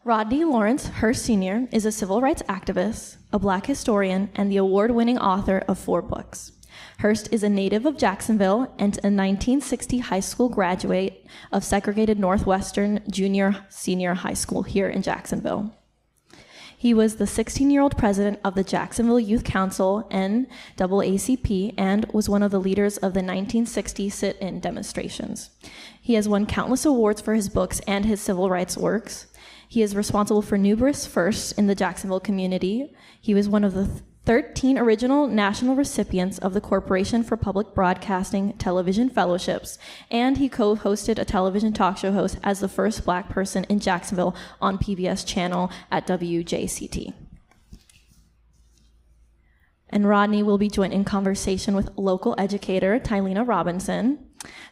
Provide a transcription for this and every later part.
Rodney Lawrence Hurst Sr. is a civil rights activist, a Black historian, and the award-winning author of 4 books. Hurst is a native of Jacksonville and a 1960 high school graduate of segregated Northwestern Junior-Senior High School here in Jacksonville. He was the 16-year-old president of the Jacksonville Youth Council NAACP and was one of the leaders of the 1960 sit-in demonstrations. He has won countless awards for his books and his civil rights works. He is responsible for numerous firsts in the Jacksonville community. He was one of the 13 original national recipients of the Corporation for Public Broadcasting Television Fellowships, and he co-hosted a television talk show host as the first Black person in Jacksonville on PBS channel at WJCT. And Rodney will be joined in conversation with local educator Tylena Robinson.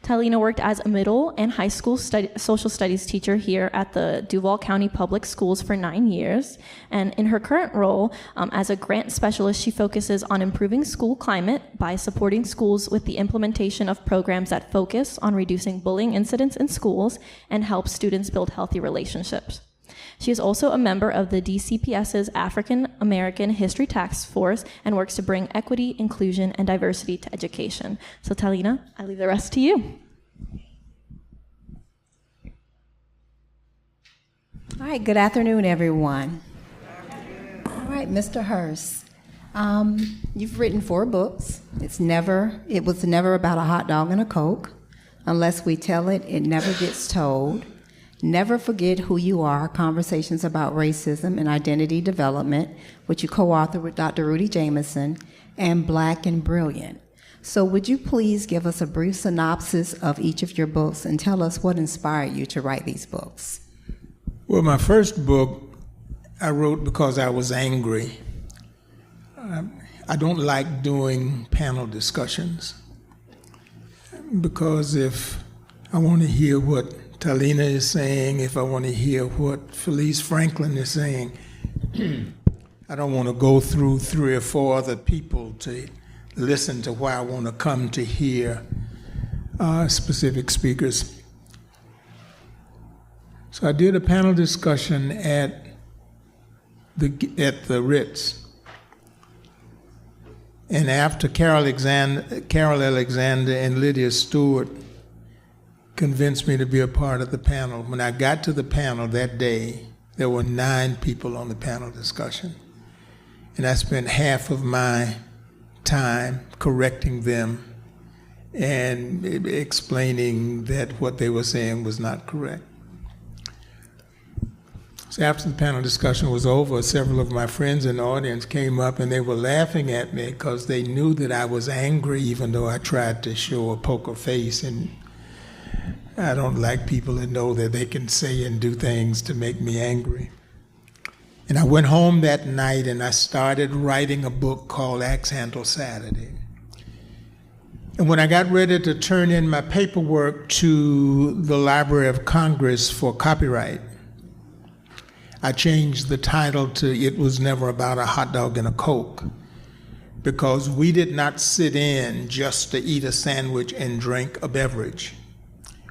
Tylena worked as a middle and high school social studies teacher here at the Duval County Public Schools for 9 years. And in her current role as a grant specialist, she focuses on improving school climate by supporting schools with the implementation of programs that focus on reducing bullying incidents in schools and help students build healthy relationships. She is also a member of the DCPS's African American History Task Force and works to bring equity, inclusion, and diversity to education. So Tylena, I leave the rest to you. All right, good afternoon, everyone. All right, Mr. Hurst, you've written 4 books. It was never about a hot dog and a Coke. Unless we tell it, it never gets told. Never Forget Who You Are, Conversations About Racism and Identity Development, which you co-authored with Dr. Rudy Jameson, and Black and Brilliant. So would you please give us a brief synopsis of each of your books and tell us what inspired you to write these books? Well, my first book I wrote because I was angry. I don't like doing panel discussions because if I want to hear what Tylena is saying, if I want to hear what Felice Franklin is saying, I don't want to go through 3 or 4 other people to listen to why I want to come to hear specific speakers. So I did a panel discussion at the Ritz. And after Carol Alexander and Lydia Stewart convinced me to be a part of the panel, when I got to the panel that day, there were 9 people on the panel discussion. And I spent half of my time correcting them and explaining that what they were saying was not correct. So after the panel discussion was over, several of my friends in the audience came up and they were laughing at me because they knew that I was angry, even though I tried to show a poker face. And I don't like people that know that they can say and do things to make me angry. And I went home that night and I started writing a book called Axe Handle Saturday. And when I got ready to turn in my paperwork to the Library of Congress for copyright, I changed the title to It Was Never About a Hot Dog and a Coke, because we did not sit in just to eat a sandwich and drink a beverage.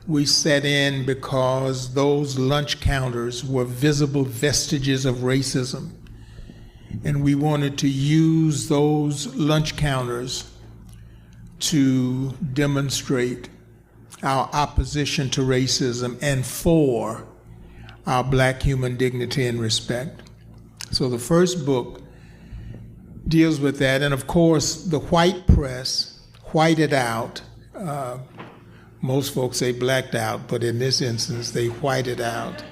We sat in because those lunch counters were visible vestiges of racism, and we wanted to use those lunch counters to demonstrate our opposition to racism and for our Black human dignity and respect. So the first book deals with that, and of course the white press whited out. Most folks say blacked out, but in this instance they whited out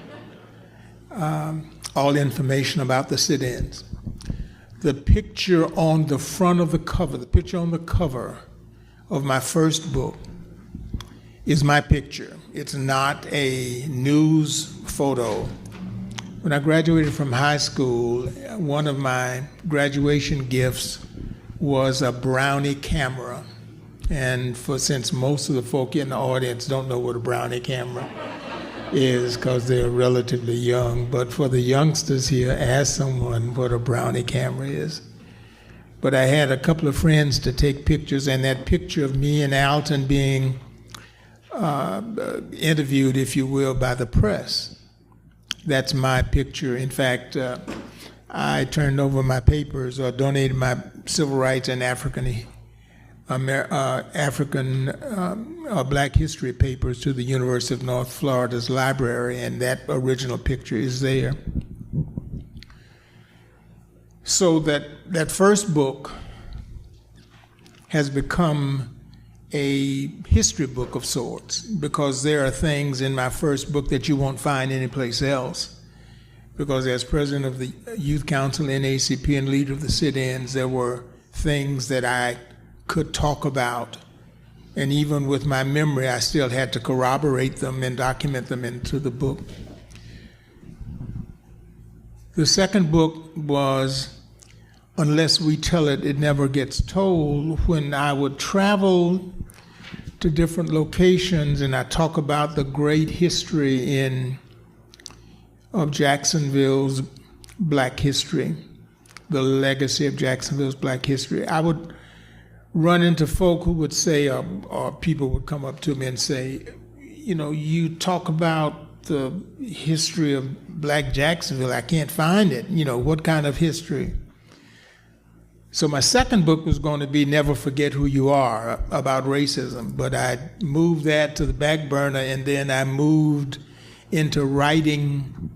all information about the sit-ins. The picture on the front of the cover, the picture on the cover of my first book is my picture. It's not a news photo. When I graduated from high school, one of my graduation gifts was a Brownie camera. And since most of the folk in the audience don't know what a Brownie camera is because they're relatively young, but for the youngsters here, ask someone what a Brownie camera is. But I had a couple of friends to take pictures, and that picture of me and Alton being interviewed, if you will, by the press That's my picture. In fact, I turned over my papers or donated my civil rights and Black history papers to the University of North Florida's library, and that original picture is there. So that first book has become a history book of sorts, because there are things in my first book that you won't find anyplace else. Because as president of the Youth Council NAACP and leader of the sit-ins, there were things that I could talk about, and even with my memory, I still had to corroborate them and document them into the book. The second book was Unless We Tell It, It Never Gets Told. When I would travel to different locations and I talk about the great history of Jacksonville's Black history, the legacy of Jacksonville's Black history, I would run into folk who would say, or people would come up to me and say, you know, you talk about the history of Black Jacksonville, I can't find it. You know, what kind of history? So my second book was going to be Never Forget Who You Are, about racism, but I moved that to the back burner, and then I moved into writing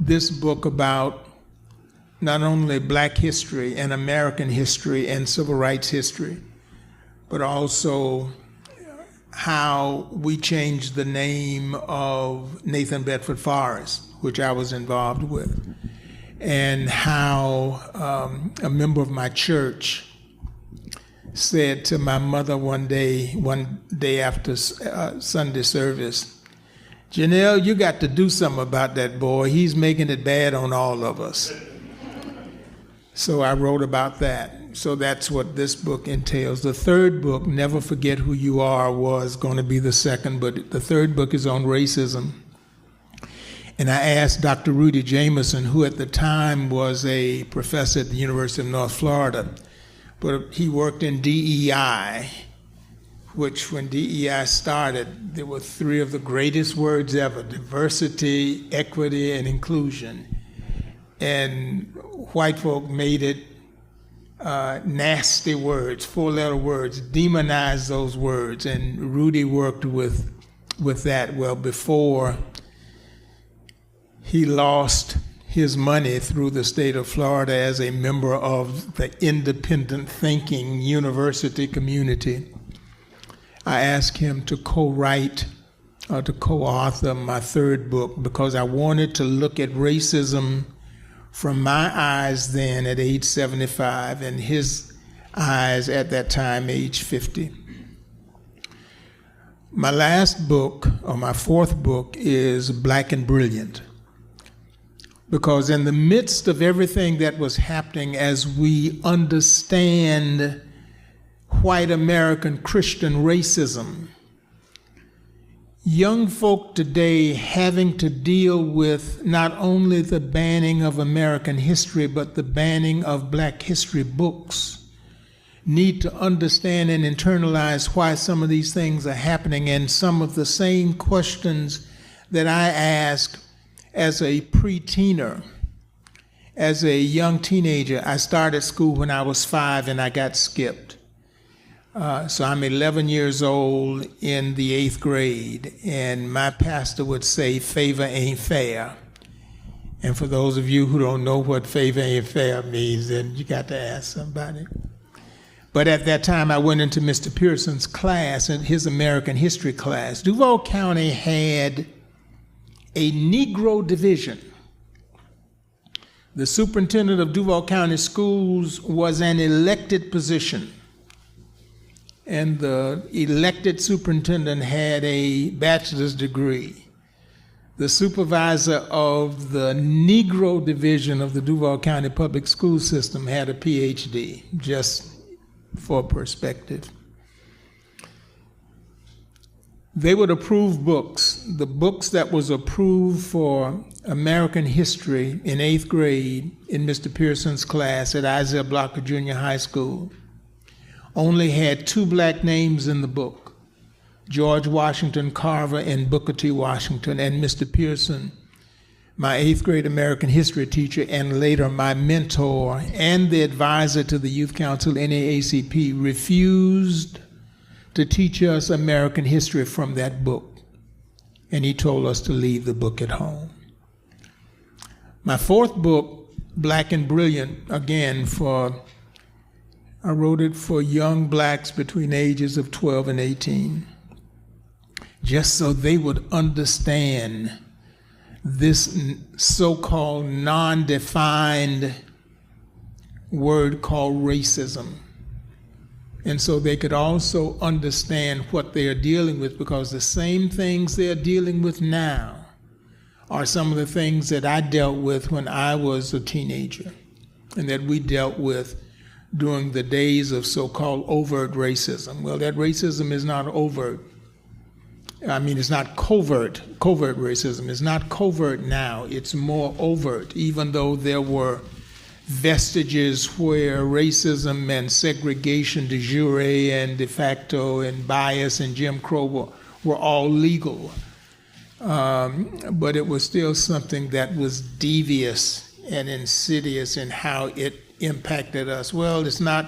this book about not only Black history and American history and civil rights history, but also how we changed the name of Nathan Bedford Forrest, which I was involved with, and how a member of my church said to my mother one day after Sunday service, "Janelle, you got to do something about that boy. He's making it bad on all of us." So I wrote about that. So that's what this book entails. The third book, Never Forget Who You Are, was going to be the second, but the third book is on racism. And I asked Dr. Rudy Jameson, who at the time was a professor at the University of North Florida, but he worked in DEI, which when DEI started, there were three of the greatest words ever: diversity, equity, and inclusion. And white folk made it nasty words, four-letter words, demonized those words, and Rudy worked with that. Well, before he lost his money through the state of Florida as a member of the independent thinking university community, I asked him to co-write or to co-author my third book, because I wanted to look at racism from my eyes then at age 75 and his eyes at that time, age 50. My last book, or my fourth book, is Black and Brilliant, because in the midst of everything that was happening as we understand white American Christian racism, young folk today having to deal with not only the banning of American history, but the banning of Black history books, need to understand and internalize why some of these things are happening, and some of the same questions that I asked as a pre-teener. As a young teenager, I started school when I was 5 and I got skipped. So I'm 11 years old in the 8th grade, and my pastor would say, "Favor ain't fair." And for those of you who don't know what favor ain't fair means, then you got to ask somebody. But at that time, I went into Mr. Pearson's class, and his American history class. Duval County had a Negro division. The superintendent of Duval County Schools was an elected position, and the elected superintendent had a bachelor's degree. The supervisor of the Negro division of the Duval County Public School System had a PhD, just for perspective. They would approve books. The books that was approved for American history in 8th grade in Mr. Pearson's class at Isaiah Blocker Junior High School only had 2 Black names in the book: George Washington Carver and Booker T. Washington. And Mr. Pearson, my 8th grade American history teacher, and later my mentor and the advisor to the Youth Council NAACP, refused to teach us American history from that book. And he told us to leave the book at home. My 4th book, Black and Brilliant, again, I wrote it for young blacks between ages of 12 and 18, just so they would understand this so-called non-defined word called racism. And so they could also understand what they are dealing with, because the same things they're dealing with now are some of the things that I dealt with when I was a teenager, and that we dealt with during the days of so-called overt racism. Well, that racism is not overt. I mean, it's not covert racism. It's not covert now. It's more overt, even though there were vestiges where racism and segregation de jure and de facto and bias and Jim Crow were all legal. But it was still something that was devious and insidious in how it impacted us. Well, it's not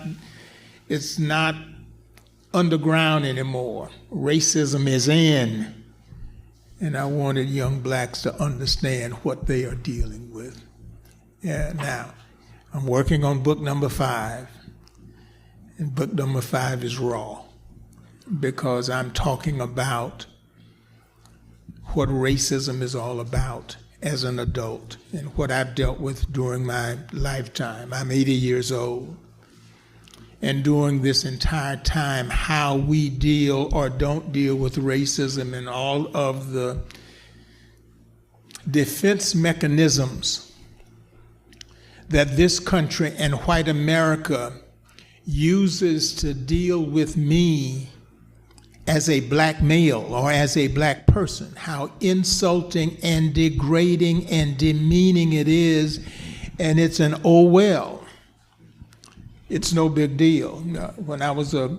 underground anymore. Racism is in. And I wanted young blacks to understand what they are dealing with. Yeah, now, I'm working on book number 5. And book number 5 is raw, because I'm talking about what racism is all about as an adult and what I've dealt with during my lifetime. I'm 80 years old. And during this entire time, how we deal or don't deal with racism and all of the defense mechanisms that this country and white America uses to deal with me as a black male or as a black person, how insulting and degrading and demeaning it is, and it's an oh well, it's no big deal. When I was a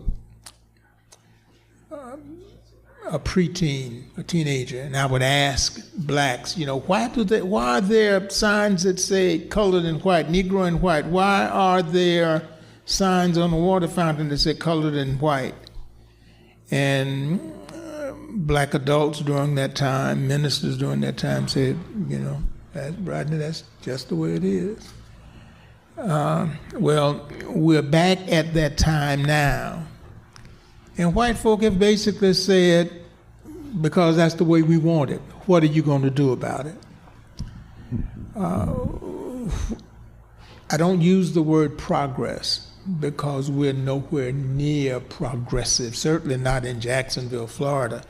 preteen, a teenager, and I would ask blacks, why are there signs that say colored and white, Negro and white? Why are there signs on the water fountain that say colored and white? And black adults during that time, ministers during that time said, Rodney, that's just the way it is. Well, we're back at that time now. And white folk have basically said, because that's the way we want it, what are you going to do about it? I don't use the word progress, because we're nowhere near progressive, certainly not in Jacksonville, Florida.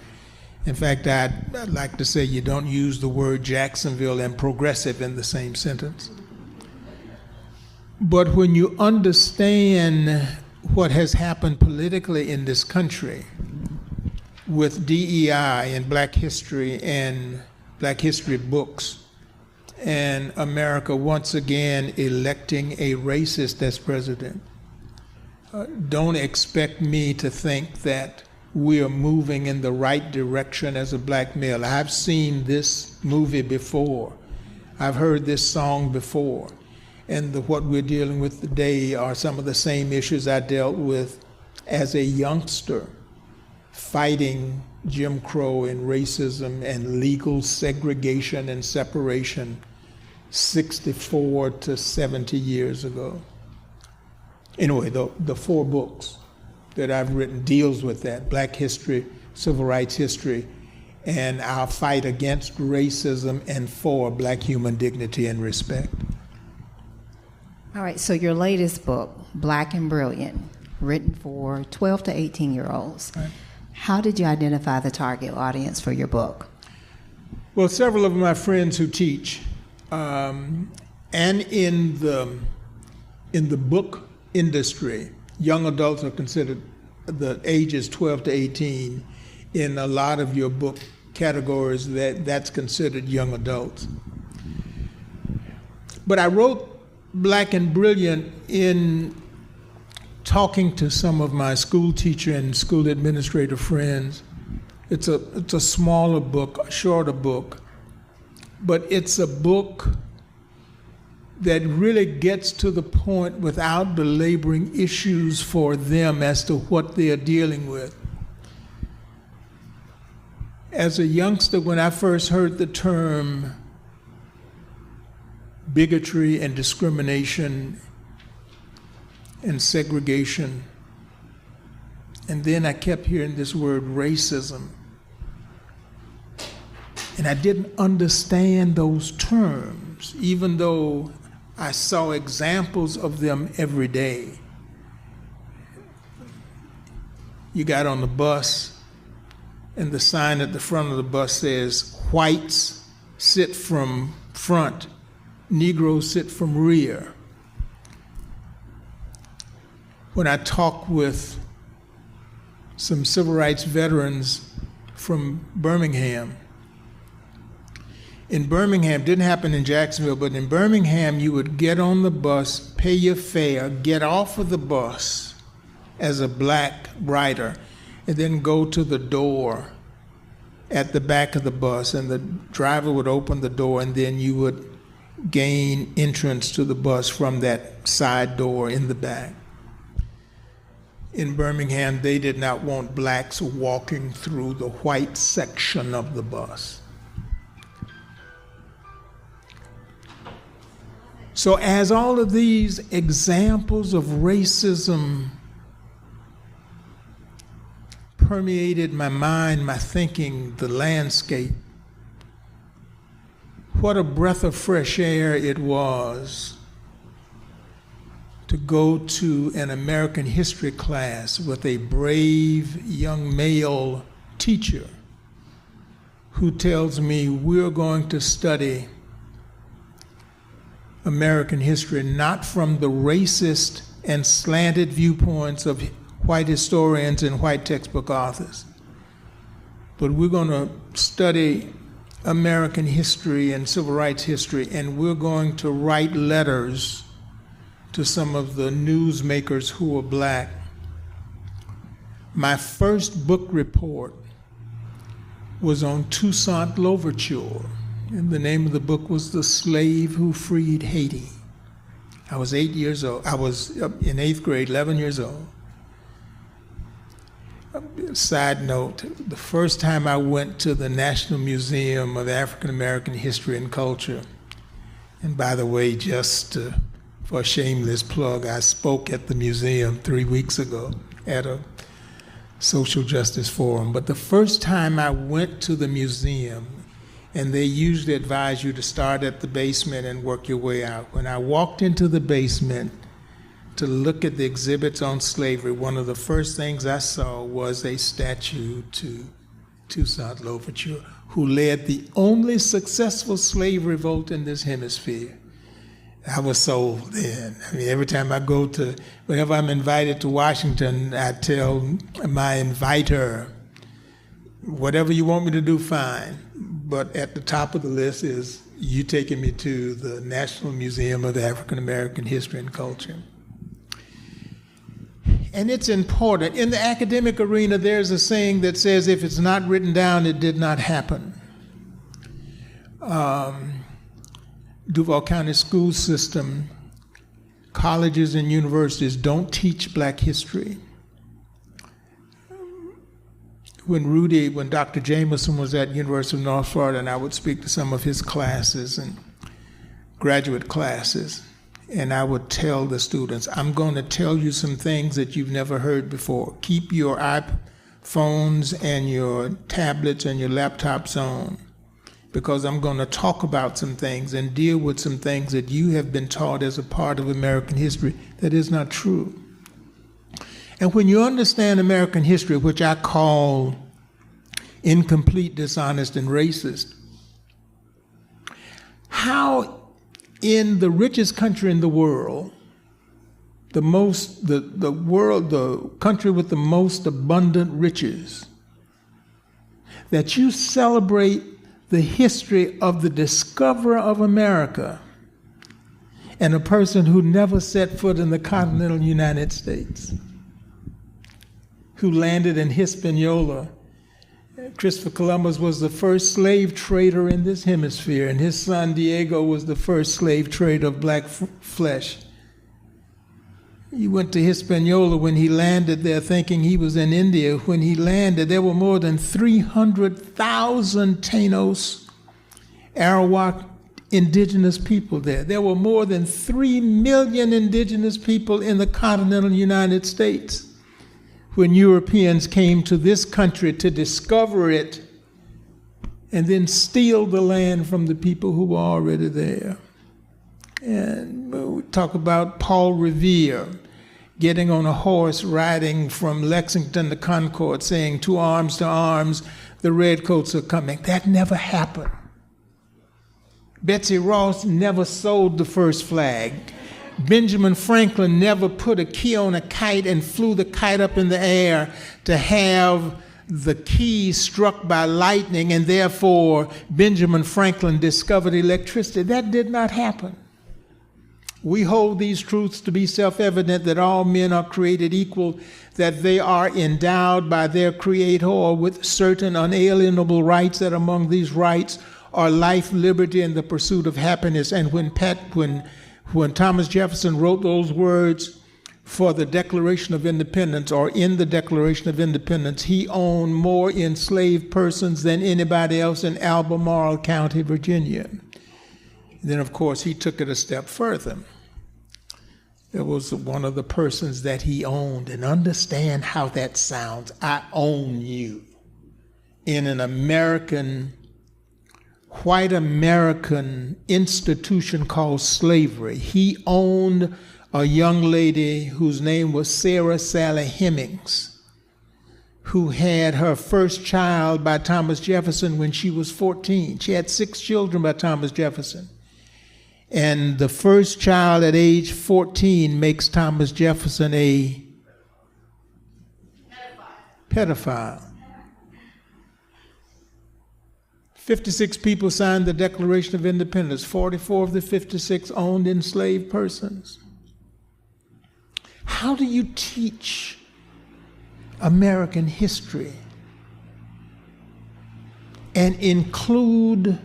In fact, I'd like to say you don't use the word Jacksonville and progressive in the same sentence. But when you understand what has happened politically in this country with DEI and Black history and Black history books, and America once again electing a racist as president, don't expect me to think that we are moving in the right direction as a black male. I've seen this movie before. I've heard this song before. And what we're dealing with today are some of the same issues I dealt with as a youngster, fighting Jim Crow and racism and legal segregation and separation 64 to 70 years ago. Anyway, the 4 books that I've written deals with that: Black history, civil rights history, and our fight against racism and for black human dignity and respect. All right, so your latest book, Black and Brilliant, written for 12 to 18-year-olds. Right. How did you identify the target audience for your book? Well, several of my friends who teach, and in the book industry, young adults are considered, the ages 12 to 18, in a lot of your book categories that's considered young adults. But I wrote Black and Brilliant in talking to some of my school teacher and school administrator friends. It's a smaller book, a shorter book, but it's a book that really gets to the point without belaboring issues for them as to what they are dealing with. As a youngster, when I first heard the term bigotry and discrimination and segregation, and then I kept hearing this word racism, and I didn't understand those terms, even though I saw examples of them every day. You got on the bus, and the sign at the front of the bus says, whites sit from front, Negroes sit from rear. When I talk with some civil rights veterans from Birmingham, in Birmingham, didn't happen in Jacksonville, but in Birmingham, you would get on the bus, pay your fare, get off of the bus as a black rider, and then go to the door at the back of the bus, and the driver would open the door, and then you would gain entrance to the bus from that side door in the back. In Birmingham, they did not want blacks walking through the white section of the bus. So as all of these examples of racism permeated my mind, my thinking, the landscape, what a breath of fresh air it was to go to an American history class with a brave young male teacher who tells me we're going to study American history not from the racist and slanted viewpoints of white historians and white textbook authors, but we're going to study American history and civil rights history, and we're going to write letters to some of the newsmakers who were black. My first book report was on Toussaint Louverture, and the name of the book was The Slave Who Freed Haiti. I was 8 years old. I was in 8th grade, 11 years old. Side note, the first time I went to the National Museum of African American History and Culture, and by the way, just for a shameless plug, I spoke at the museum 3 weeks ago at a social justice forum. But the first time I went to the museum, and they usually advise you to start at the basement and work your way out. When I walked into the basement to look at the exhibits on slavery, one of the first things I saw was a statue to Toussaint Louverture, who led the only successful slave revolt in this hemisphere. I was sold then. I mean, every time I go to, whenever I'm invited to Washington, I tell my inviter, whatever you want me to do, fine. But at the top of the list is you taking me to the National Museum of African American History and Culture. And it's important. In the academic arena, there's a saying that says, if it's not written down, it did not happen. Duval County school system, colleges and universities don't teach black history. When Dr. Jameson was at University of North Florida, and I would speak to some of his classes and graduate classes, and I would tell the students, I'm going to tell you some things that you've never heard before. Keep your iPhones and your tablets and your laptops on, because I'm going to talk about some things and deal with some things that you have been taught as a part of American history that is not true. And when you understand American history, which I call incomplete, dishonest, and racist, how in the richest country in the world, the country with the most abundant riches, that you celebrate the history of the discoverer of America and a person who never set foot in the continental United States, who landed in Hispaniola Christopher Columbus was the first slave trader in this hemisphere, and his son Diego was the first slave trader of black flesh. He went to Hispaniola when he landed there thinking he was in India. When he landed, there were more than 300,000 Taínos, Arawak indigenous people there. There were more than 3 million indigenous people in the continental United States when Europeans came to this country to discover it and then steal the land from the people who were already there. And we talk about Paul Revere getting on a horse, riding from Lexington to Concord, saying, to arms, the redcoats are coming. That never happened. Betsy Ross never sewed the first flag. Benjamin Franklin never put a key on a kite and flew the kite up in the air to have the key struck by lightning, and therefore Benjamin Franklin discovered electricity. That did not happen. We hold these truths to be self-evident, that all men are created equal, that they are endowed by their Creator with certain unalienable rights, that among these rights are life, liberty, and the pursuit of happiness. And when Thomas Jefferson wrote those words for the Declaration of Independence, or in the Declaration of Independence, he owned more enslaved persons than anybody else in Albemarle County, Virginia. Then, of course, he took it a step further. There was one of the persons that he owned, and understand how that sounds. I own you. In an white American institution called slavery, he owned a young lady whose name was Sarah Sally Hemings, who had her first child by Thomas Jefferson when she was 14. She had 6 children by Thomas Jefferson. And the first child at age 14 makes Thomas Jefferson a pedophile. 56 people signed the Declaration of Independence. 44 of the 56 owned enslaved persons. How do you teach American history and include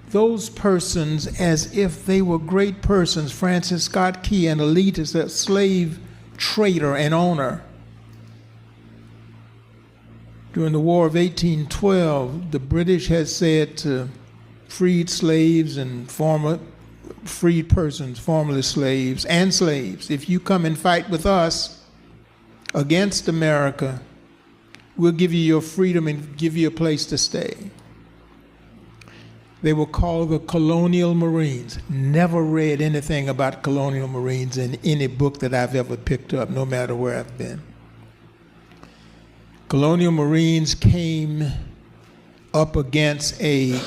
those persons as if they were great persons? Francis Scott Key, an elitist, a slave trader and owner. During the War of 1812, the British had said to freed slaves and former freed persons, formerly slaves, and slaves, if you come and fight with us against America, we'll give you your freedom and give you a place to stay. They were called the Colonial Marines. Never read anything about Colonial Marines in any book that I've ever picked up, no matter where I've been. Colonial Marines came up against an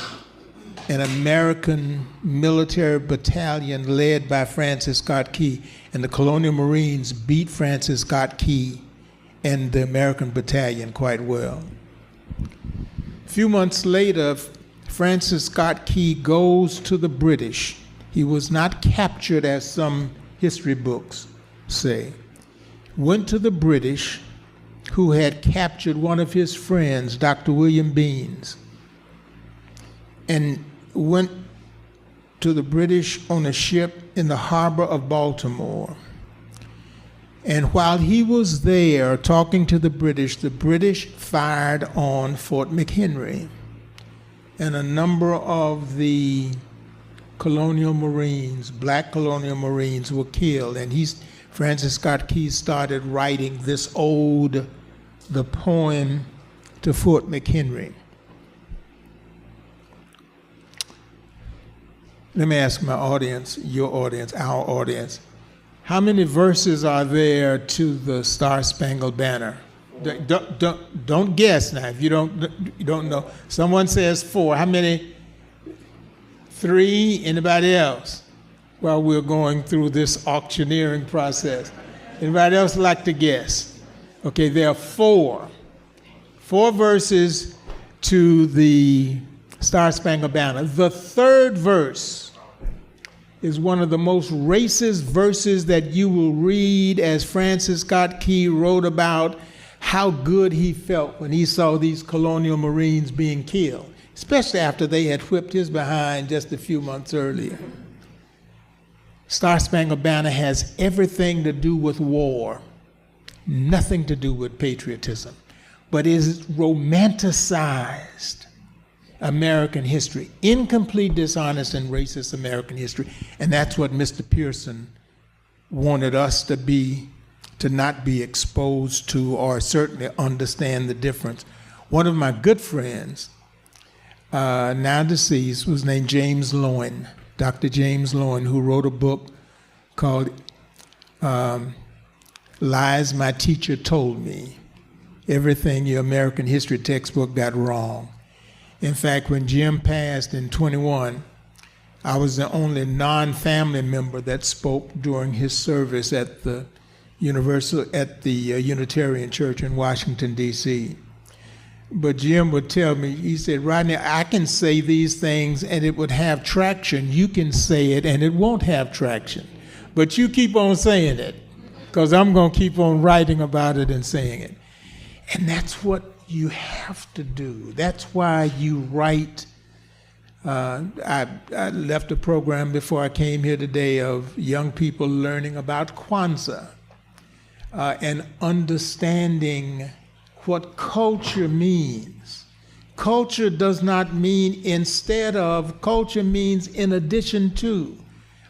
American military battalion led by Francis Scott Key, and the Colonial Marines beat Francis Scott Key and the American battalion quite well. A few months later, Francis Scott Key goes to the British. He was not captured, as some history books say. Went to the British, who had captured one of his friends, Dr. William Beans, and went to the British on a ship in the harbor of Baltimore. And while he was there talking to the British fired on Fort McHenry. And a number of the Colonial Marines, black Colonial Marines, were killed. And Francis Scott Key started writing this ode, the poem to Fort McHenry. Let me ask my audience, your audience, our audience, how many verses are there to the Star-Spangled Banner? Don't guess now if you don't know. Someone says 4. How many? 3. Anybody else? While we're going through this auctioneering process. Anybody else like to guess? Okay, there are 4. 4 verses to the Star-Spangled Banner. The 3rd verse is one of the most racist verses that you will read, as Francis Scott Key wrote about how good he felt when he saw these colonial Marines being killed, especially after they had whipped his behind just a few months earlier. Star Spangled Banner has everything to do with war, nothing to do with patriotism, but is romanticized American history, incomplete, dishonest, and racist American history. And that's what Mr. Pearson wanted us to not be exposed to, or certainly understand the difference. One of my good friends, now deceased, was named James Loewen, Dr. James Loewen, who wrote a book called Lies My Teacher Told Me, Everything Your American History Textbook Got Wrong. In fact, when Jim passed in 21, I was the only non-family member that spoke during his service at the Unitarian Church in Washington, D.C. But Jim would tell me, he said, Rodney, I can say these things and it would have traction. You can say it and it won't have traction. But you keep on saying it, because I'm going to keep on writing about it and saying it. And that's what you have to do. That's why you write. I left a program before I came here today of young people learning about Kwanzaa and understanding what culture means. Culture does not mean instead of, culture means in addition to.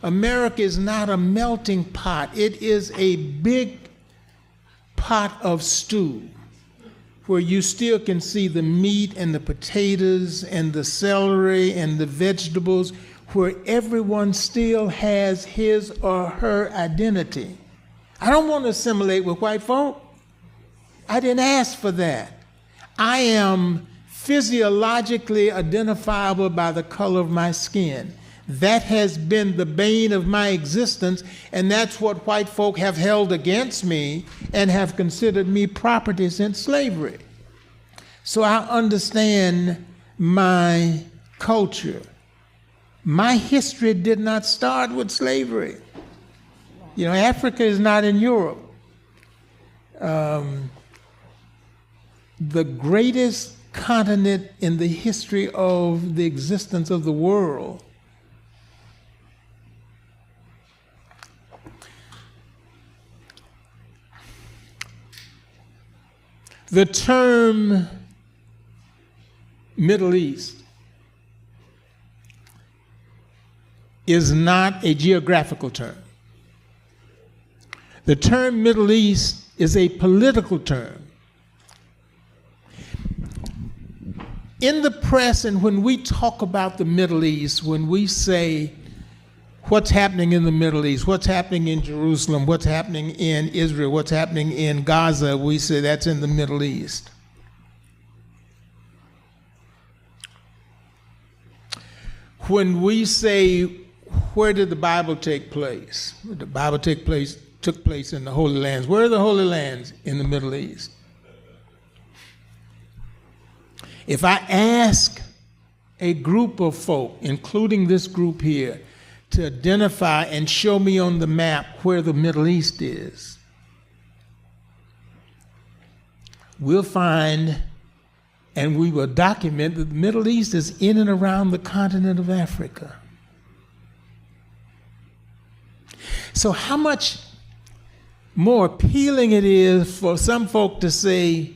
America is not a melting pot. It is a big pot of stew where you still can see the meat and the potatoes and the celery and the vegetables, where everyone still has his or her identity. I don't want to assimilate with white folk. I didn't ask for that. I am physiologically identifiable by the color of my skin. That has been the bane of my existence, and that's what white folk have held against me and have considered me property since slavery. So I understand my culture. My history did not start with slavery. You know, Africa is not in Europe. The greatest continent in the history of the existence of the world the term Middle East is not a geographical term. The term Middle East is a political term. In the press, and when we talk about the Middle East, when we say what's happening in the Middle East, what's happening in Jerusalem, what's happening in Israel, what's happening in Gaza, we say that's in the Middle East. When we say, where did the Bible take place? The Bible took place in the Holy Lands. Where are the Holy Lands? In the Middle East. If I ask a group of folk, including this group here, to identify and show me on the map where the Middle East is, we'll find and we will document that the Middle East is in and around the continent of Africa. So how much more appealing it is for some folk to say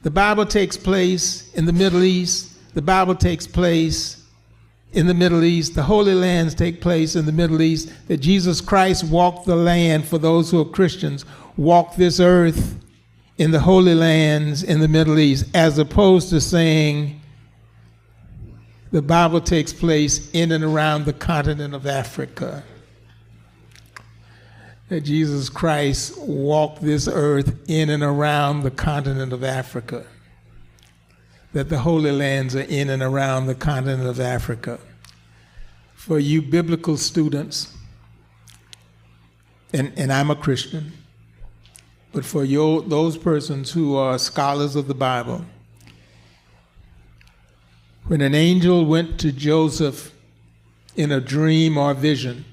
the Bible takes place in the Middle East, the Bible takes place in the Middle East, the Holy Lands take place in the Middle East, that Jesus Christ walked the land, for those who are Christians, walked this earth in the Holy Lands in the Middle East, as opposed to saying the Bible takes place in and around the continent of Africa. That Jesus Christ walked this earth in and around the continent of Africa. That the Holy Lands are in and around the continent of Africa. For you biblical students, and I'm a Christian, but for those persons who are scholars of the Bible, when an angel went to Joseph in a dream or vision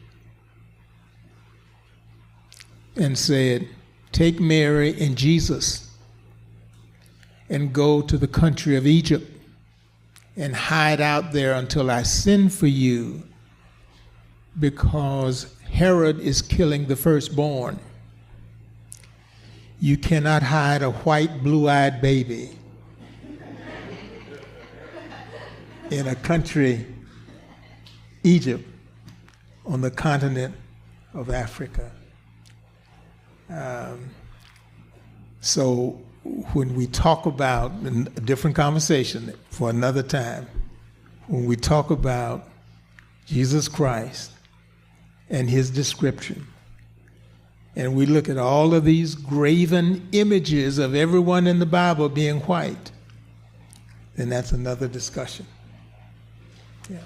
and said, take Mary and Jesus and go to the country of Egypt and hide out there until I send for you, because Herod is killing the firstborn. You cannot hide a white, blue-eyed baby in a country, Egypt, on the continent of Africa. So when we talk about, a different conversation for another time, when we talk about Jesus Christ and his description, and we look at all of these graven images of everyone in the Bible being white, then that's another discussion. Yeah.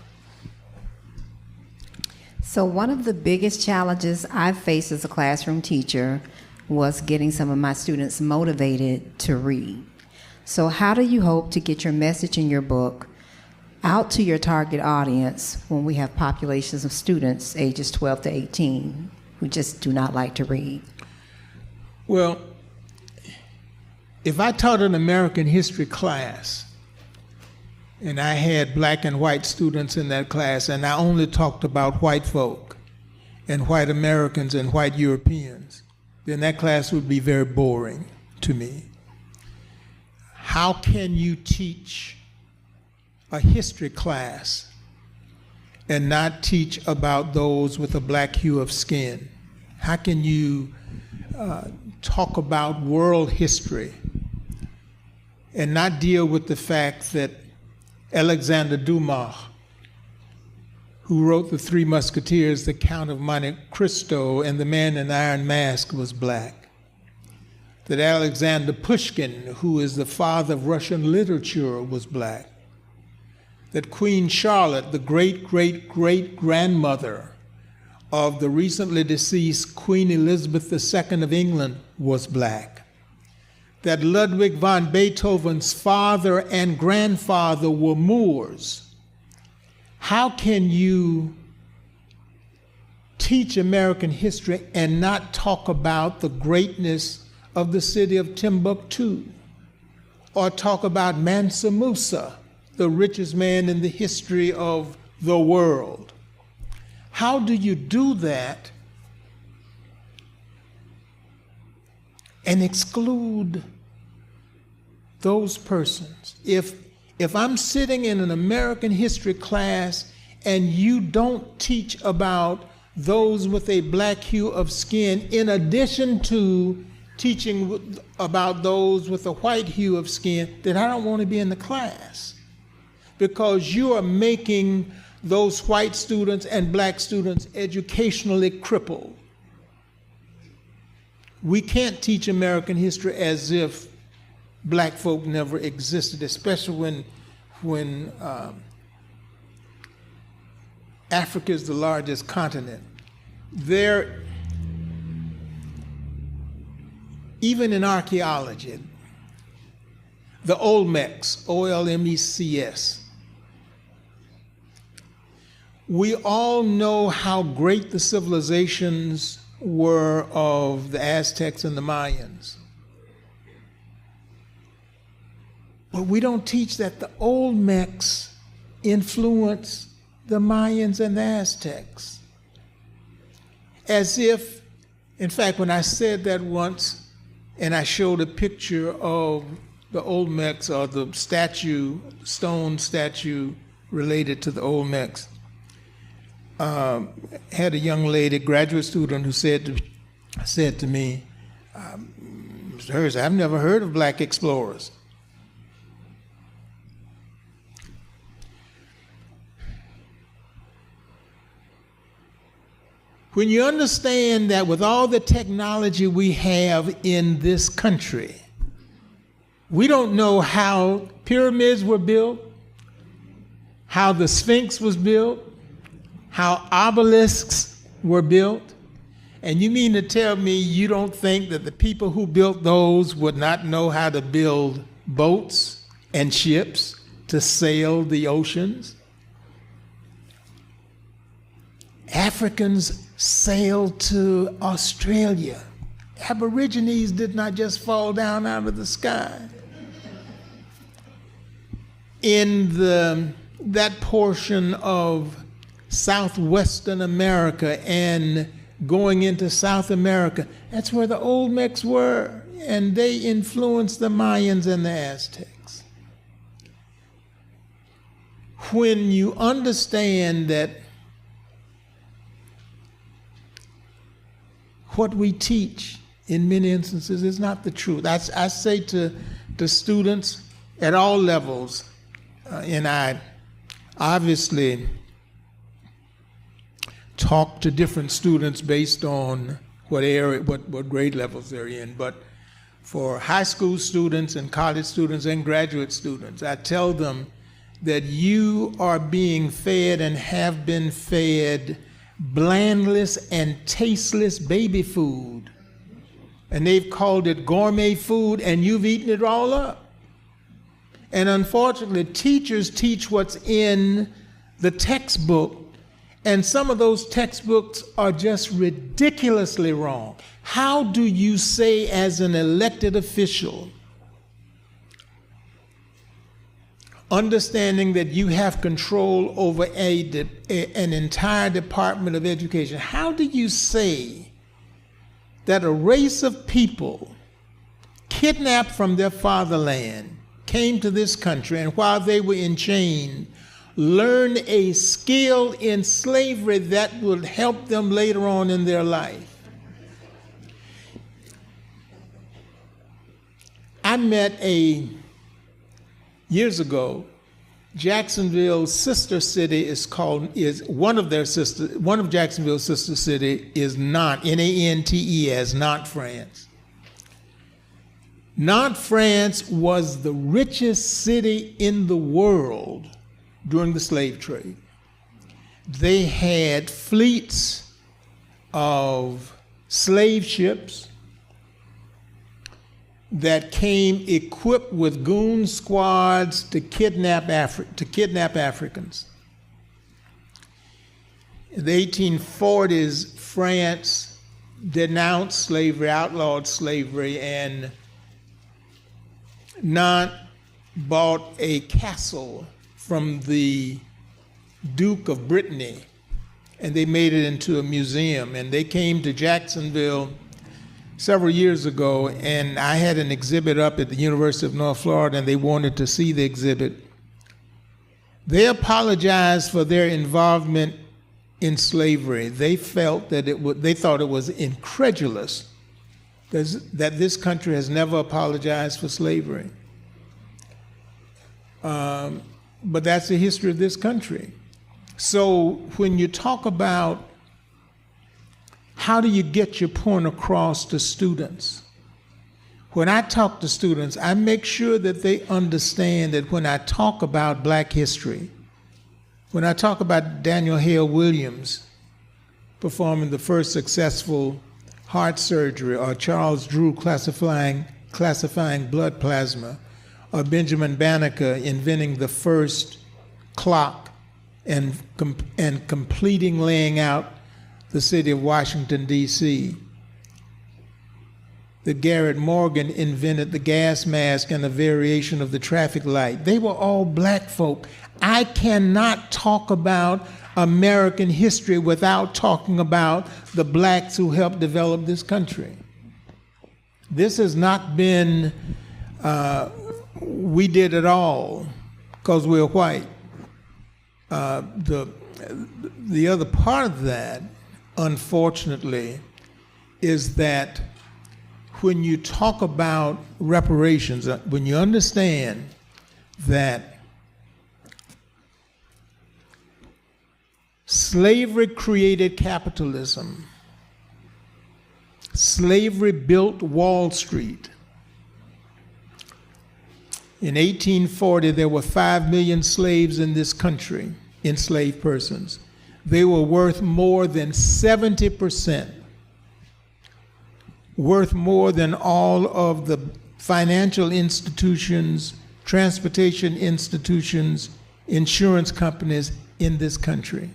So one of the biggest challenges I've faced as a classroom teacher was getting some of my students motivated to read. So how do you hope to get your message in your book out to your target audience when we have populations of students ages 12 to 18 who just do not like to read? Well, if I taught an American history class and I had black and white students in that class and I only talked about white folk and white Americans and white Europeans, then that class would be very boring to me. How can you teach a history class and not teach about those with a black hue of skin? How can you talk about world history and not deal with the fact that Alexander Dumas, who wrote The Three Musketeers, The Count of Monte Cristo, and The Man in the Iron Mask, was black? That Alexander Pushkin, who is the father of Russian literature, was black? That Queen Charlotte, the great-great-great-grandmother of the recently deceased Queen Elizabeth II of England, was black? That Ludwig van Beethoven's father and grandfather were Moors? How can you teach American history and not talk about the greatness of the city of Timbuktu, or talk about Mansa Musa, the richest man in the history of the world? How do you do that and exclude those persons? If I'm sitting in an American history class and you don't teach about those with a black hue of skin, in addition to teaching about those with a white hue of skin, then I don't want to be in the class, because you are making those white students and black students educationally crippled. We can't teach American history as if black folk never existed, especially when Africa is the largest continent. There, even in archaeology, the Olmecs, Olmecs, we all know how great the civilizations were of the Aztecs and the Mayans. But we don't teach that the Olmecs influenced the Mayans and the Aztecs. As if, in fact, when I said that once, and I showed a picture of the Olmecs, or the statue, stone statue related to the Olmecs, had a young lady, graduate student, who said to me, Mr. Hurst, I've never heard of black explorers. When you understand that with all the technology we have in this country, we don't know how pyramids were built, how the Sphinx was built, how obelisks were built, and you mean to tell me you don't think that the people who built those would not know how to build boats and ships to sail the oceans? Africans sailed to Australia. Aborigines did not just fall down out of the sky. in that portion of southwestern America and going into South America, that's where the Olmecs were, and they influenced the Mayans and the Aztecs. When you understand that what we teach in many instances is not the truth. I say to students at all levels, and I obviously talk to different students based on what grade levels they're in, but for high school students and college students and graduate students, I tell them that you are being fed and have been fed blandless and tasteless baby food. And they've called it gourmet food, and you've eaten it all up. And unfortunately, teachers teach what's in the textbook, and some of those textbooks are just ridiculously wrong. How do you say, as an elected official, understanding that you have control over an entire department of education, how do you say that a race of people kidnapped from their fatherland came to this country, and while they were enchained, learned a skill in slavery that would help them later on in their life? I met years ago, Jacksonville's sister city is one of Jacksonville's sister city is Nantes, Nantes, Nantes, France. Nantes, France was the richest city in the world during the slave trade. They had fleets of slave ships that came equipped with goon squads to kidnap Africans. In the 1840s, France denounced slavery, outlawed slavery, and Nantes bought a castle from the Duke of Brittany, and they made it into a museum. And they came to Jacksonville several years ago, and I had an exhibit up at the University of North Florida, and they wanted to see the exhibit. They apologized for their involvement in slavery. They felt that they thought it was incredulous that this country has never apologized for slavery. But that's the history of this country. So when you talk about how do you get your point across to students? When I talk to students, I make sure that they understand that when I talk about Black history, when I talk about Daniel Hale Williams performing the first successful heart surgery, or Charles Drew classifying blood plasma, or Benjamin Banneker inventing the first clock and completing laying out the city of Washington, D.C., that Garrett Morgan invented the gas mask and a variation of the traffic light. They were all Black folk. I cannot talk about American history without talking about the Blacks who helped develop this country. This has not been, we did it all because we're white. The other part of that, unfortunately, is that when you talk about reparations, when you understand that slavery created capitalism, slavery built Wall Street. In 1840, there were 5 million slaves in this country, enslaved persons. They were worth more than 70%, worth more than all of the financial institutions, transportation institutions, insurance companies in this country.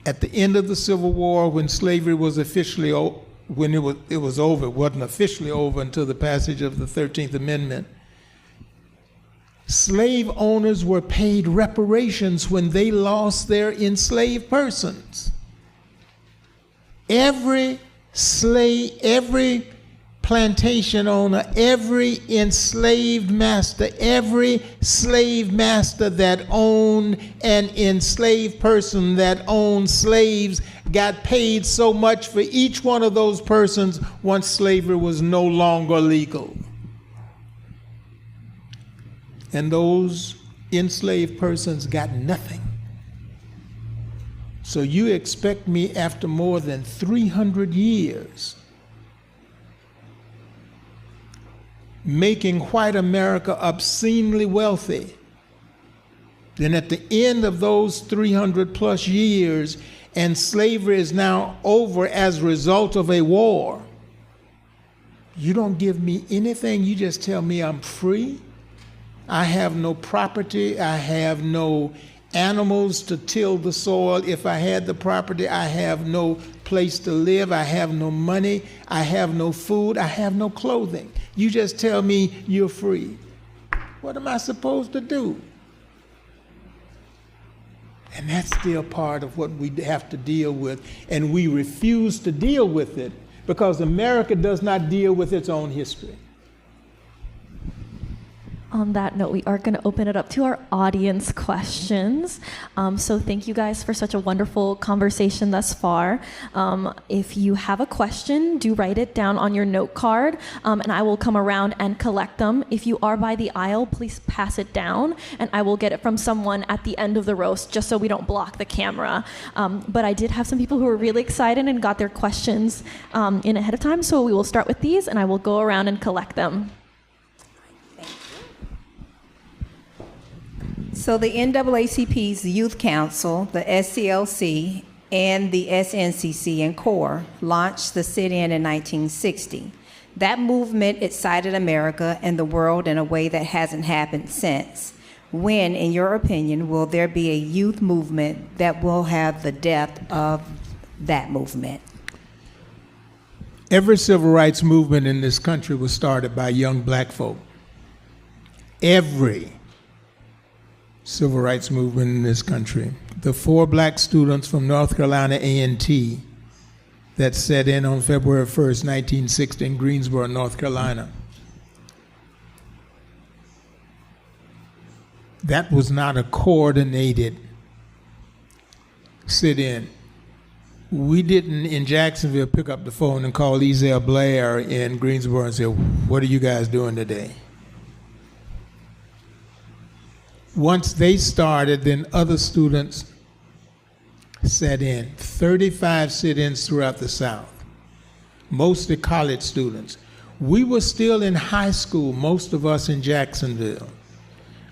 At the end of the Civil War, when slavery was officially over, it wasn't officially over until the passage of the 13th Amendment. Slave owners were paid reparations when they lost their enslaved persons. Every plantation owner, every enslaved master, every slave master that owned an enslaved person that owned slaves got paid so much for each one of those persons once slavery was no longer legal. And those enslaved persons got nothing. So you expect me after more than 300 years making white America obscenely wealthy, then at the end of those 300 plus years, and slavery is now over as a result of a war, you don't give me anything, you just tell me I'm free. I have no property, I have no animals to till the soil. If I had the property, I have no place to live, I have no money, I have no food, I have no clothing. You just tell me you're free. What am I supposed to do? And that's still part of what we have to deal with, and we refuse to deal with it because America does not deal with its own history. On that note, we are going to open it up to our audience questions. So thank you guys for such a wonderful conversation thus far. If you have a question, do write it down on your note card, and I will come around and collect them. If you are by the aisle, please pass it down, and I will get it from someone at the end of the roast, just so we don't block the camera. But I did have some people who were really excited and got their questions in ahead of time, so we will start with these, and I will go around and collect them. So the NAACP's Youth Council, the SCLC, and the SNCC and CORE launched the sit-in 1960. That movement excited America and the world in a way that hasn't happened since. When, in your opinion, will there be a youth movement that will have the depth of that movement? Every civil rights movement in this country was started by young black folk. Every civil rights movement in this country. The 4 black students from North Carolina A&T that set in on February 1st, 1960 in Greensboro, North Carolina. That was not a coordinated sit-in. We didn't, in Jacksonville, pick up the phone and call Ezell Blair in Greensboro and say, "What are you guys doing today?" Once they started, then other students set in. 35 sit-ins throughout the South, mostly college students. We were still in high school, most of us in Jacksonville.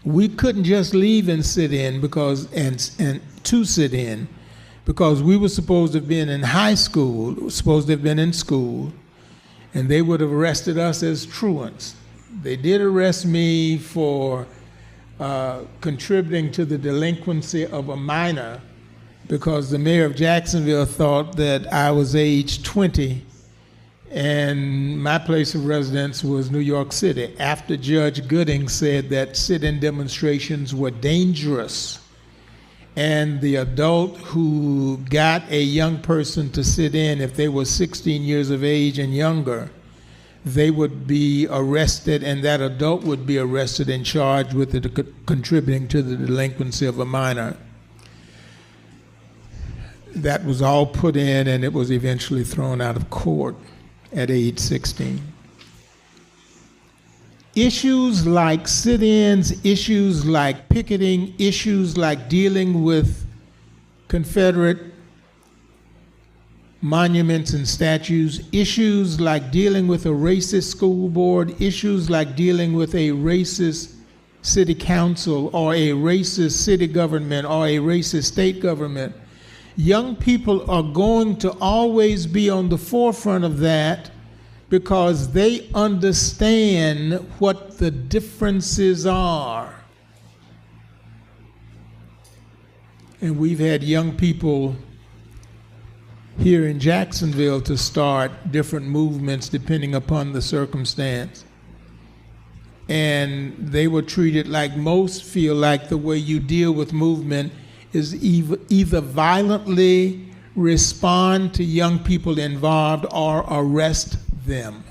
We couldn't just leave and sit in because to sit in because we were supposed to have been in high school, supposed to have been in school, and they would have arrested us as truants. They did arrest me for contributing to the delinquency of a minor because the mayor of Jacksonville thought that I was age 20 and my place of residence was New York City, after Judge Gooding said that sit-in demonstrations were dangerous and the adult who got a young person to sit in, if they were 16 years of age and younger, they would be arrested, and that adult would be arrested and charged with contributing to the delinquency of a minor. That was all put in, and it was eventually thrown out of court at age 16. Issues like sit-ins, issues like picketing, issues like dealing with Confederate monuments and statues, issues like dealing with a racist school board, issues like dealing with a racist city council or a racist city government or a racist state government. Young people are going to always be on the forefront of that because they understand what the differences are. And we've had young people here in Jacksonville to start different movements depending upon the circumstance. and they were treated like most feel like the way you deal with movement is either violently respond to young people involved or arrest them.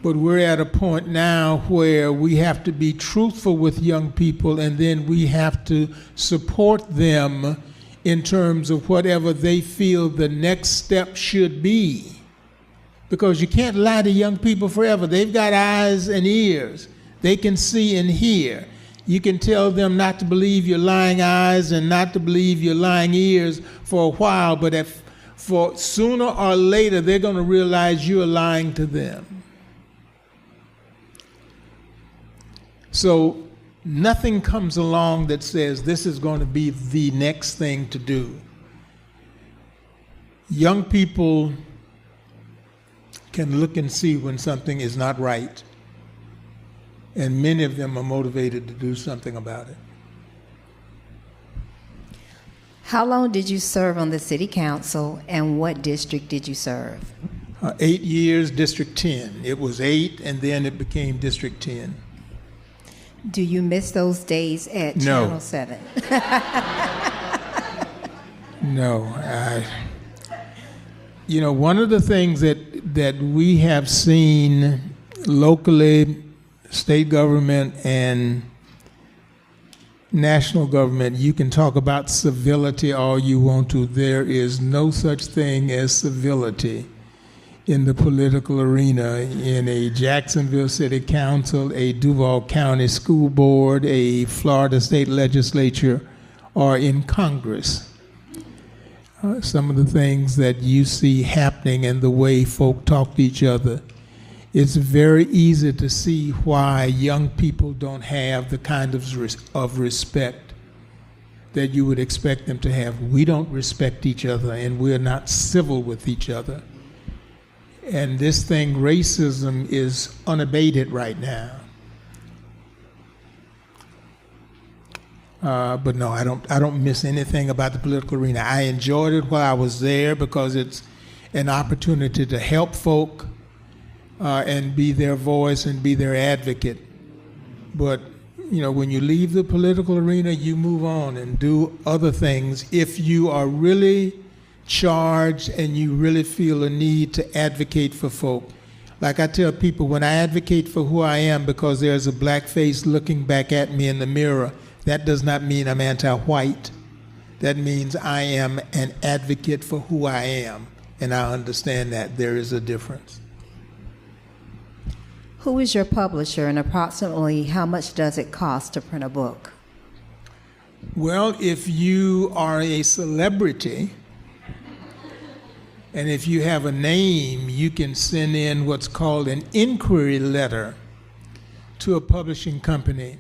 But we're at a point now where we have to be truthful with young people, and then we have to support them in terms of whatever they feel the next step should be. Because you can't lie to young people forever. They've got eyes and ears. They can see and hear. You can tell them not to believe your lying eyes and not to believe your lying ears for a while, but for sooner or later they're going to realize you're lying to them. So nothing comes along that says this is going to be the next thing to do. Young people can look and see when something is not right, and many of them are motivated to do something about it. How long did you serve on the city council, and what district did you serve? 8 years, District 10. It was 8, and then it became District 10. Do you miss those days at Channel 7? No. One of the things that we have seen locally, state government and national government, you can talk about civility all you want to. There is no such thing as civility in the political arena, in a Jacksonville City Council, a Duval County School Board, a Florida State Legislature, or in Congress. Some of the things that you see happening and the way folk talk to each other, it's very easy to see why young people don't have the kind of respect that you would expect them to have. We don't respect each other, and we're not civil with each other. And this thing, racism, is unabated right now. But no, I don't miss anything about the political arena. I enjoyed it while I was there because it's an opportunity to help folk and be their voice and be their advocate. But when you leave the political arena, you move on and do other things if you are really charged and you really feel a need to advocate for folk. Like I tell people, when I advocate for who I am because there's a black face looking back at me in the mirror, that does not mean I'm anti-white. That means I am an advocate for who I am, and I understand that there is a difference. Who is your publisher, and approximately how much does it cost to print a book? Well, if you are a celebrity, and if you have a name, you can send in what's called an inquiry letter to a publishing company.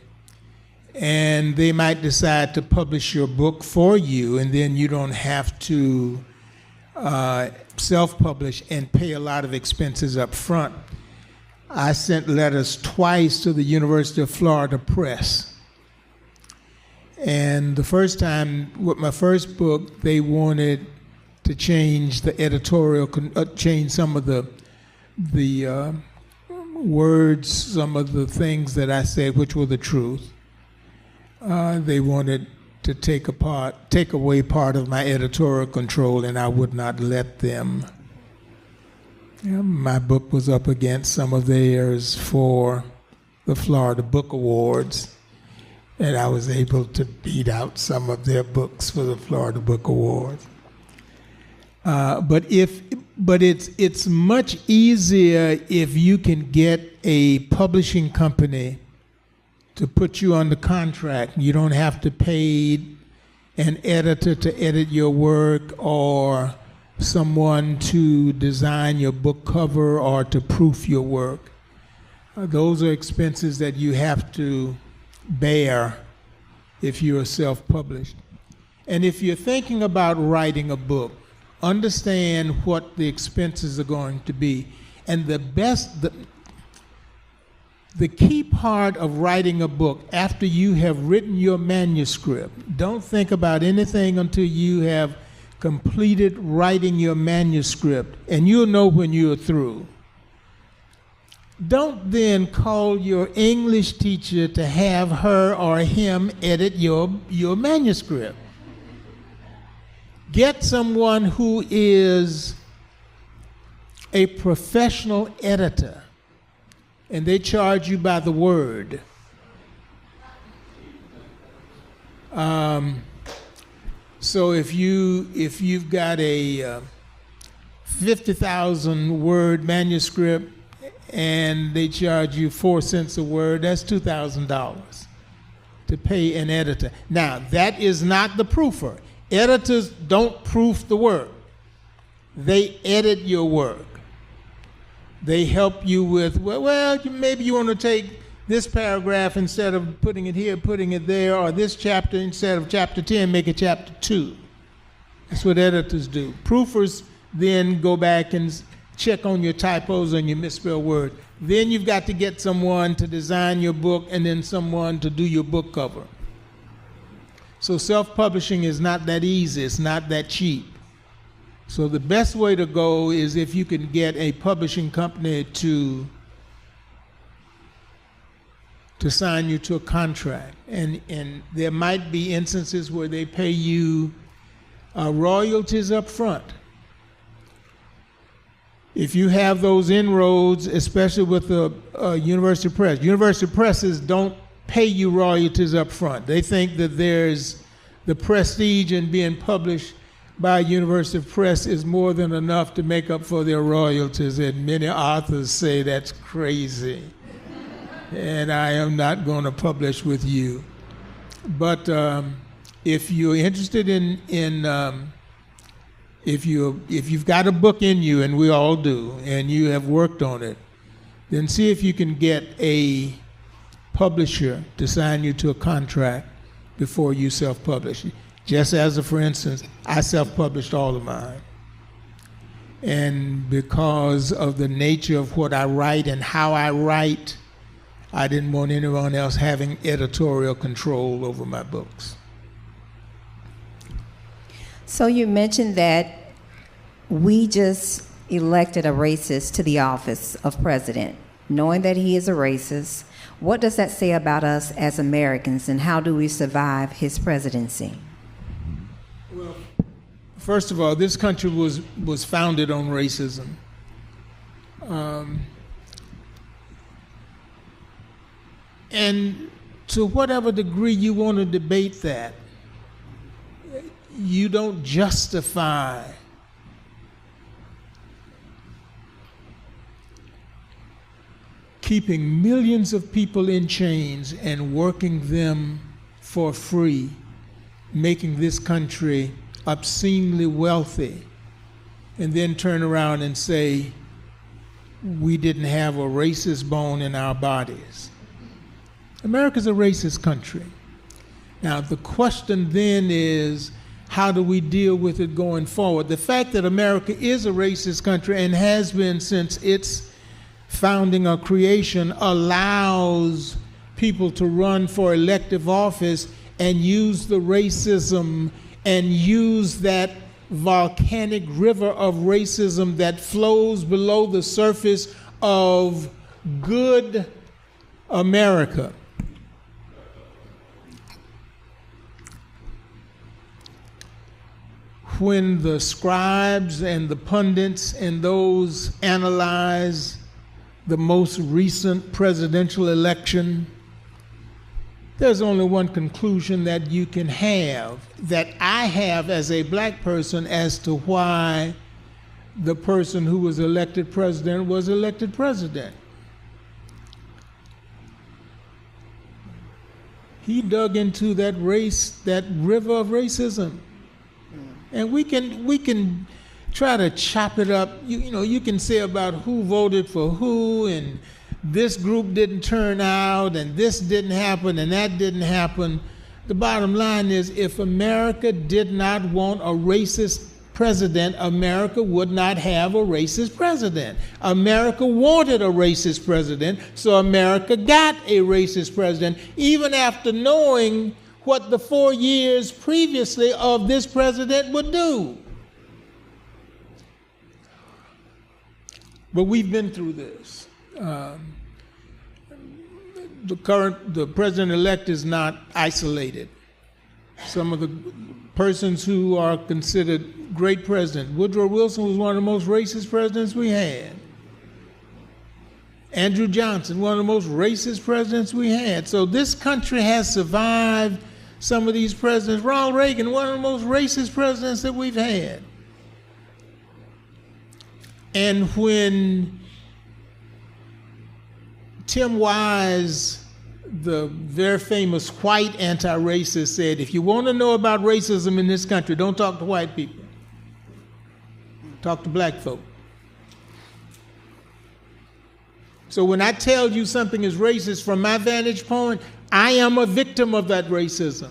And they might decide to publish your book for you, and then you don't have to self-publish and pay a lot of expenses up front. I sent letters twice to the University of Florida Press. And the first time, with my first book, they wanted to change the editorial, change some of the words, some of the things that I said, which were the truth. They wanted to take away part of my editorial control, and I would not let them. My book was up against some of theirs for the Florida Book Awards, and I was able to beat out some of their books for the Florida Book Awards. But it's much easier if you can get a publishing company to put you under contract. You don't have to pay an editor to edit your work or someone to design your book cover or to proof your work. Those are expenses that you have to bear if you are self-published. And if you're thinking about writing a book, understand what the expenses are going to be. And the key part of writing a book, after you have written your manuscript, don't think about anything until you have completed writing your manuscript, and you'll know when you're through. don't then call your English teacher to have her or him edit your manuscript. Get someone who is a professional editor, and they charge you by the word. So if you've got a 50,000 word manuscript and they charge you 4 cents a word, that's $2,000 to pay an editor. Now, that is not the proofer. Editors don't proof the work. They edit your work. They help you with, well, maybe you want to take this paragraph, instead of putting it here, putting it there, or this chapter, instead of chapter 10, make it chapter 2. That's what editors do. Proofers then go back and check on your typos and your misspelled word. Then you've got to get someone to design your book and then someone to do your book cover. So self-publishing is not that easy. It's not that cheap. So the best way to go is if you can get a publishing company to sign you to a contract. And there might be instances where they pay you royalties up front. If you have those inroads, especially with the university presses don't pay you royalties up front. They think that there's the prestige in being published by a university press is more than enough to make up for their royalties, and many authors say that's crazy. And I am not going to publish with you. But if you're interested if you've got a book in you, and we all do, and you have worked on it, then see if you can get a publisher to sign you to a contract before you self-publish. Just as for instance, I self-published all of mine. And because of the nature of what I write and how I write, I didn't want anyone else having editorial control over my books. So you mentioned that we just elected a racist to the office of president. Knowing that he is a racist, what does that say about us as Americans, and how do we survive his presidency? Well, first of all, this country was founded on racism. And to whatever degree you want to debate that, you don't justify keeping millions of people in chains and working them for free, making this country obscenely wealthy, and then turn around and say, we didn't have a racist bone in our bodies. America's a racist country. Now, the question then is, how do we deal with it going forward? The fact that America is a racist country and has been since its founding or creation allows people to run for elective office and use the racism and use that volcanic river of racism that flows below the surface of good America. When the scribes and the pundits and those analyze the most recent presidential election, there's only one conclusion that you can have, that I have as a black person, as to why the person who was elected president was elected president. He dug into that river of racism. And we can try to chop it up. You can say about who voted for who, and this group didn't turn out, and this didn't happen, and that didn't happen. The bottom line is, if America did not want a racist president, America would not have a racist president. America wanted a racist president, so America got a racist president, even after knowing what the 4 years previously of this president would do. But we've been through this. the president-elect is not isolated. Some of the persons who are considered great presidents, Woodrow Wilson was one of the most racist presidents we had. Andrew Johnson, one of the most racist presidents we had. So this country has survived some of these presidents. Ronald Reagan, one of the most racist presidents that we've had. And when Tim Wise, the very famous white anti-racist, said, if you want to know about racism in this country, don't talk to white people. Talk to black folk. So when I tell you something is racist from my vantage point, I am a victim of that racism.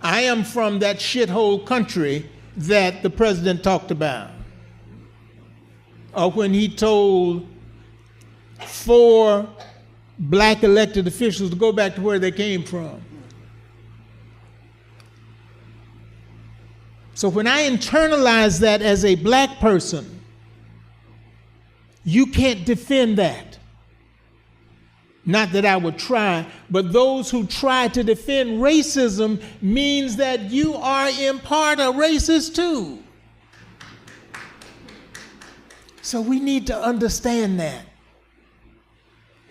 I am from that shithole country that the president talked about. Or when he told 4 black elected officials to go back to where they came from. So when I internalize that as a black person, you can't defend that. Not that I would try, but those who try to defend racism means that you are in part a racist too. So we need to understand that.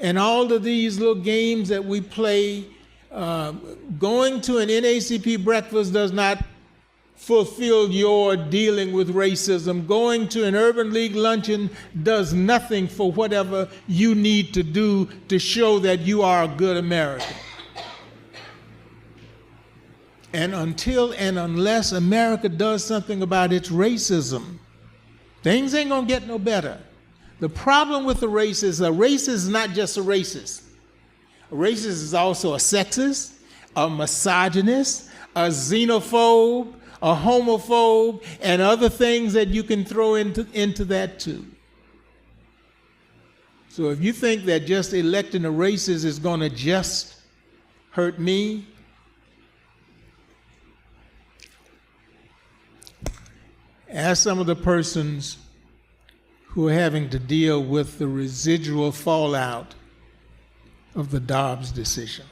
And all of these little games that we play, going to an NAACP breakfast does not fulfill your dealing with racism. Going to an Urban League luncheon does nothing for whatever you need to do to show that you are a good American. And until and unless America does something about its racism, things ain't gonna get no better. The problem with a racist is not just a racist. A racist is also a sexist, a misogynist, a xenophobe, a homophobe, and other things that you can throw into that too. So if you think that just electing a racist is going to just hurt me, ask some of the persons who are having to deal with the residual fallout of the Dobbs decision.